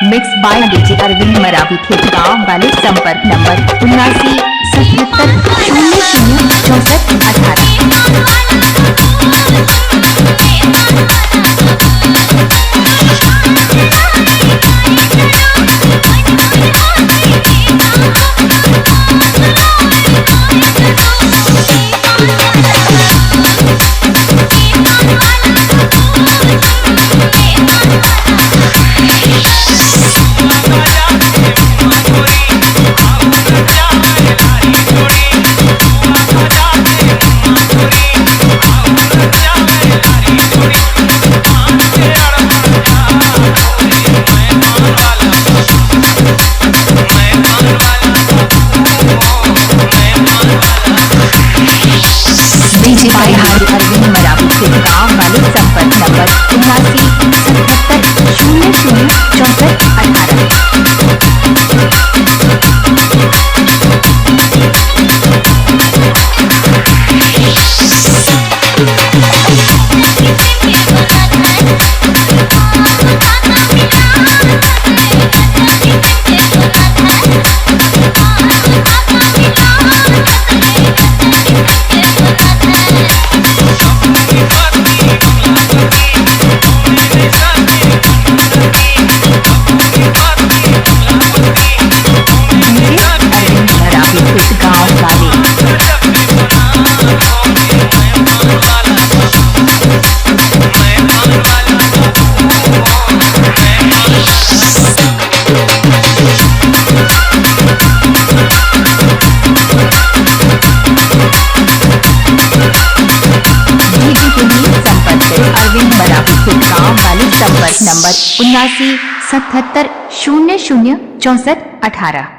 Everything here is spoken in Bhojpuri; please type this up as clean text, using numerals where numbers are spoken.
Mix by DJ Arvind Maravi Khetgaon वाले संपर्क नंबर 89 DJ अरविंद मरावी खेतगांव वाले संपर्क नंबर 7977006418। अरविंद मरावी खेतगांव वाले संपर्क नंबर 7977006418।